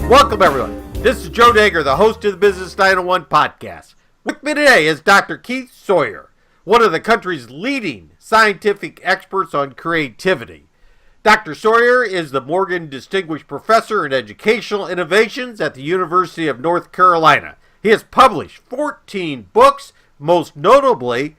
Welcome, everyone. This is Joe Dager, the host of the Business 901 podcast. With me today is Dr. Keith Sawyer, one of the country's leading scientific experts on creativity. Dr. Sawyer is the Morgan Distinguished Professor in Educational Innovations at the University of North Carolina. He has published 14 books, most notably,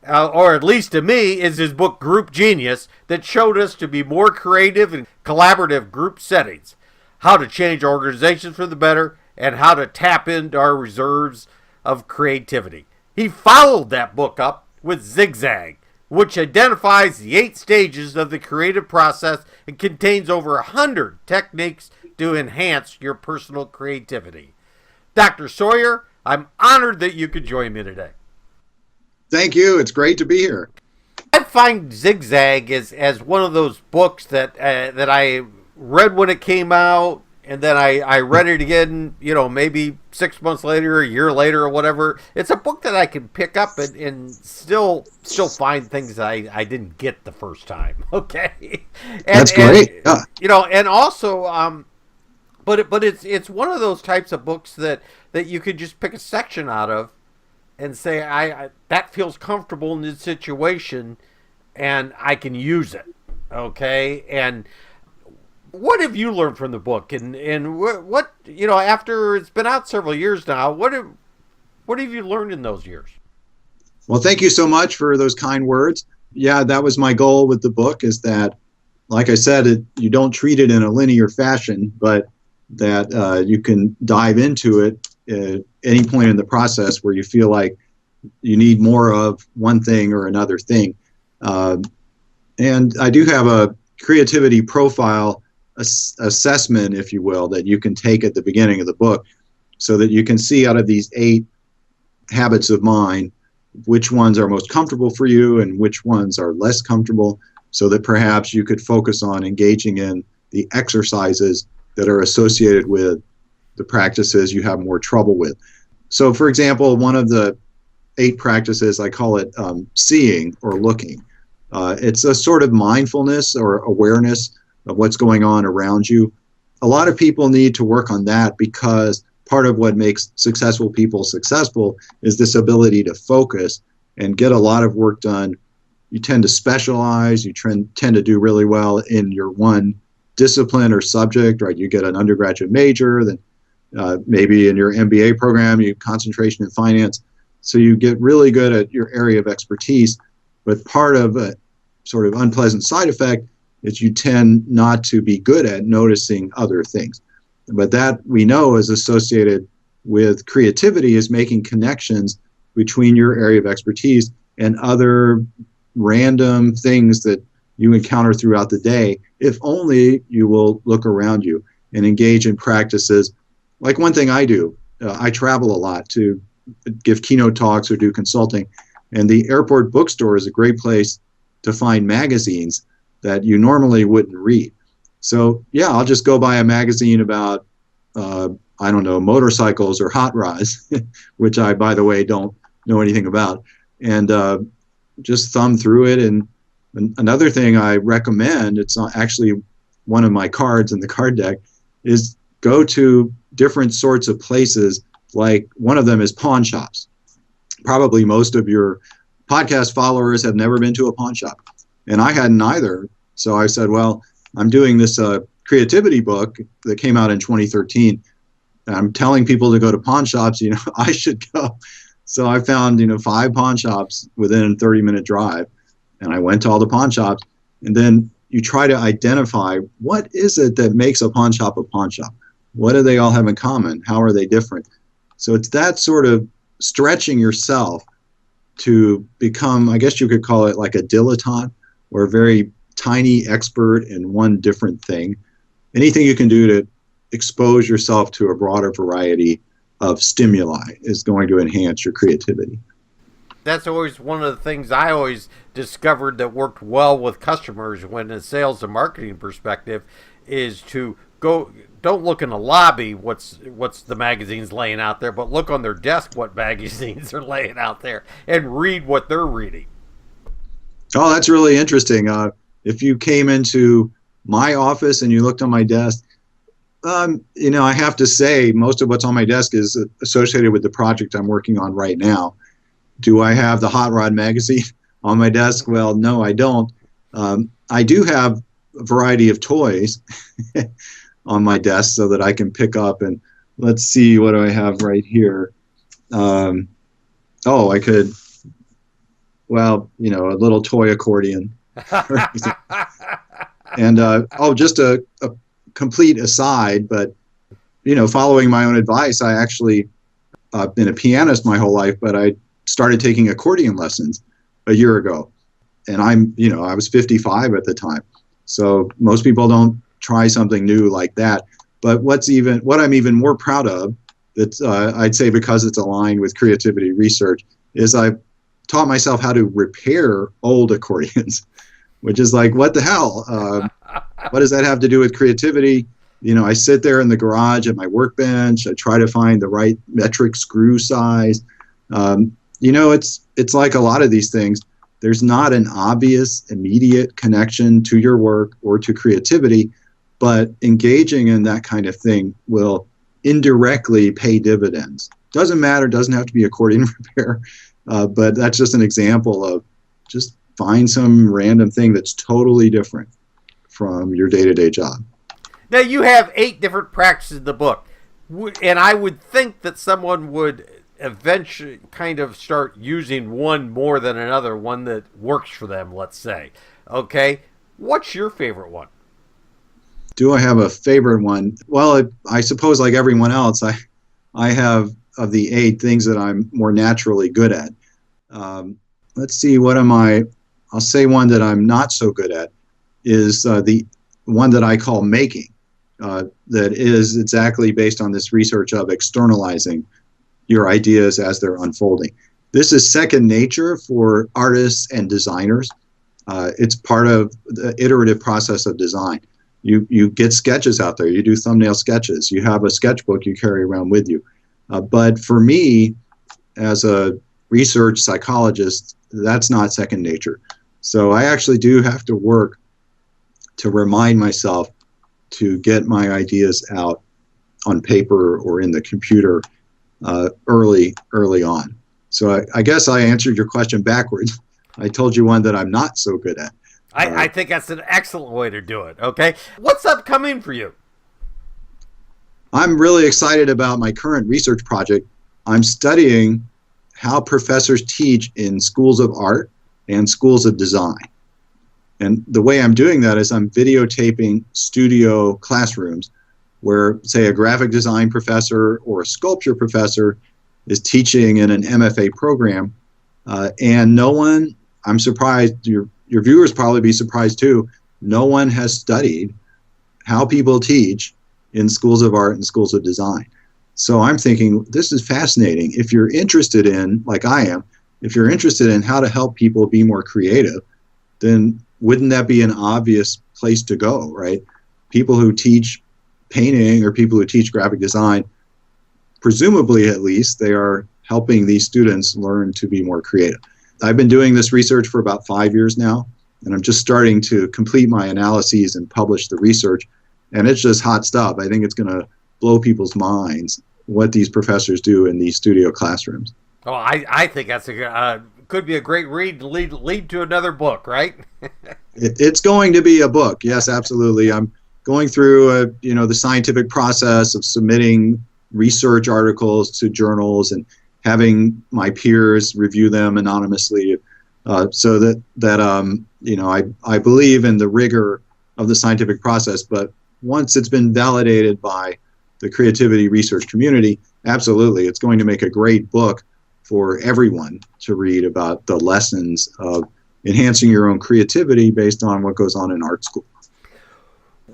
or at least to me, is his book Group Genius, that showed us to be more creative in collaborative group settings, how to change organizations for the better, and how to tap into our reserves of creativity. He followed that book up with Zig Zag, which identifies the 8 stages of the creative process and contains over 100 techniques to enhance your personal creativity. Dr. Sawyer, I'm honored that you could join me today. Thank you. It's great to be here. I find Zig Zag as one of those books that I read when it came out, and then I read it again, maybe 6 months later, a year later, or whatever. It's a book that I can pick up and still find things that I didn't get the first time. Okay, That's great. And also, but it's one of those types of books that you could just pick a section out of and say, I that feels comfortable in this situation, and I can use it. Okay, and what have you learned from the book, and what after it's been out several years now, what have you learned in those years? Well, thank you so much for those kind words. Yeah, that was my goal with the book, is that, like I said, you don't treat it in a linear fashion, but that you can dive into it at any point in the process where you feel like you need more of one thing or another thing. And I do have a creativity profile assessment, if you will, that you can take at the beginning of the book, so that you can see out of these 8 habits of mind which ones are most comfortable for you and which ones are less comfortable, so that perhaps you could focus on engaging in the exercises that are associated with the practices you have more trouble with. So, for example, one of the 8 practices, I call it seeing or looking. It's a sort of mindfulness or awareness of what's going on around you. A lot of people need to work on that, because part of what makes successful people successful is this ability to focus and get a lot of work done. You tend to specialize, you tend to do really well in your one discipline or subject, right? You get an undergraduate major, then maybe in your MBA program, you have concentration in finance. So you get really good at your area of expertise, but part of a sort of unpleasant side effect is you tend not to be good at noticing other things. But that, we know, is associated with creativity, is making connections between your area of expertise and other random things that you encounter throughout the day, if only you will look around you and engage in practices. Like one thing I do, I travel a lot to give keynote talks or do consulting, and the airport bookstore is a great place to find magazines that you normally wouldn't read. So yeah, I'll just go buy a magazine about, motorcycles or hot rods, which I, by the way, don't know anything about, and just thumb through it. And another thing I recommend, it's not actually one of my cards in the card deck, is go to different sorts of places. Like one of them is pawn shops. Probably most of your podcast followers have never been to a pawn shop, and I hadn't either. So I said, well, I'm doing this creativity book that came out in 2013. And I'm telling people to go to pawn shops, I should go. So I found, 5 pawn shops within a 30-minute drive, and I went to all the pawn shops. And then you try to identify, what is it that makes a pawn shop a pawn shop? What do they all have in common? How are they different? So it's that sort of stretching yourself to become, I guess you could call it like a dilettante, or a very tiny expert in one different thing. Anything you can do to expose yourself to a broader variety of stimuli is going to enhance your creativity. That's always one of the things I always discovered that worked well with customers when a sales and marketing perspective is to go, don't look in the lobby what's the magazines laying out there, but look on their desk what magazines are laying out there and read what they're reading. Oh, that's really interesting. If you came into my office and you looked on my desk, I have to say most of what's on my desk is associated with the project I'm working on right now. Do I have the Hot Rod magazine on my desk? Well, no, I don't. I do have a variety of toys on my desk so that I can pick up, and let's see, what do I have right here? I could, a little toy accordion. And just a complete aside, but following my own advice, I actually been a pianist my whole life, but I started taking accordion lessons a year ago, and I was 55 at the time, so most people don't try something new like that. But what I'm even more proud of, that I'd say because it's aligned with creativity research, is I've taught myself how to repair old accordions, which is like, what the hell? What does that have to do with creativity? I sit there in the garage at my workbench. I try to find the right metric screw size. It's like a lot of these things. There's not an obvious, immediate connection to your work or to creativity, but engaging in that kind of thing will indirectly pay dividends. Doesn't matter, doesn't have to be accordion repair, but that's just an example of just find some random thing that's totally different from your day-to-day job. Now, you have 8 different practices in the book, and I would think that someone would eventually kind of start using one more than another, one that works for them, let's say. Okay, what's your favorite one? Do I have a favorite one? Well, I suppose like everyone else, I have, of the 8, things that I'm more naturally good at. Let's see, I'll say one that I'm not so good at is the one that I call making, that is exactly based on this research of externalizing your ideas as they're unfolding. This is second nature for artists and designers. It's part of the iterative process of design. You get sketches out there. You do thumbnail sketches. You have a sketchbook you carry around with you. But for me, as a research psychologist, that's not second nature. So I actually do have to work to remind myself to get my ideas out on paper or in the computer early on. So I guess I answered your question backwards. I told you one that I'm not so good at. I think that's an excellent way to do it. Okay. What's upcoming for you? I'm really excited about my current research project. I'm studying how professors teach in schools of art and schools of design. And the way I'm doing that is I'm videotaping studio classrooms where, say, a graphic design professor or a sculpture professor is teaching in an MFA program. And no one, I'm surprised, your viewers probably be surprised too, no one has studied how people teach in schools of art and schools of design. So I'm thinking, this is fascinating. If you're interested in, like I am, if you're interested in how to help people be more creative, then wouldn't that be an obvious place to go, right? People who teach painting or people who teach graphic design, presumably at least, they are helping these students learn to be more creative. I've been doing this research for about 5 years now, and I'm just starting to complete my analyses and publish the research, and it's just hot stuff. I think it's going to blow people's minds what these professors do in these studio classrooms. Oh, I think that's could be a great read to lead to another book, right? It's going to be a book. Yes, absolutely. I'm going through the scientific process of submitting research articles to journals and having my peers review them anonymously, so that I believe in the rigor of the scientific process. But once it's been validated by the creativity research community, absolutely, it's going to make a great book for everyone to read about the lessons of enhancing your own creativity based on what goes on in art school.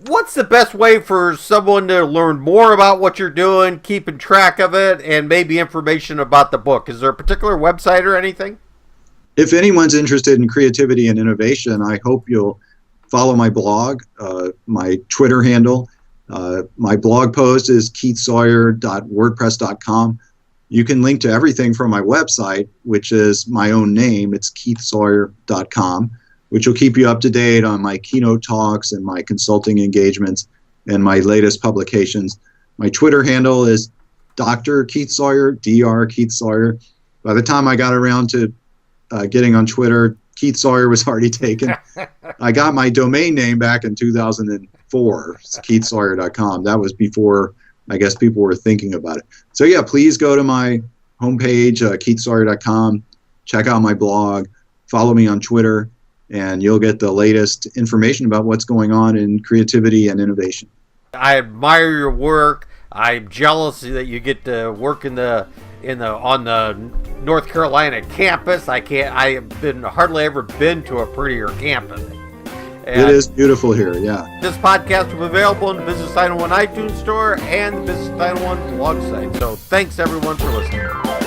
What's the best way for someone to learn more about what you're doing, keeping track of it, and maybe information about the book? Is there a particular website or anything? If anyone's interested in creativity and innovation, I hope you'll follow my blog, my Twitter handle. My blog post is keithsawyer.wordpress.com. You can link to everything from my website, which is my own name. It's keithsawyer.com, which will keep you up to date on my keynote talks and my consulting engagements. and my latest publications. My Twitter handle is Dr. Keith Sawyer, Dr. Keith Sawyer. By the time I got around to getting on Twitter, Keith Sawyer was already taken. I got my domain name back in 2004, it's keithsawyer.com. That was before, I guess, people were thinking about it. So yeah, please go to my homepage, keithsawyer.com, check out my blog, follow me on Twitter, and you'll get the latest information about what's going on in creativity and innovation. I admire your work. I'm jealous that you get to work on the North Carolina campus. I have hardly ever been to a prettier campus. And it is beautiful here, yeah. This podcast will be available in the Business 901 iTunes store and the Business 901 blog site. So thanks everyone for listening.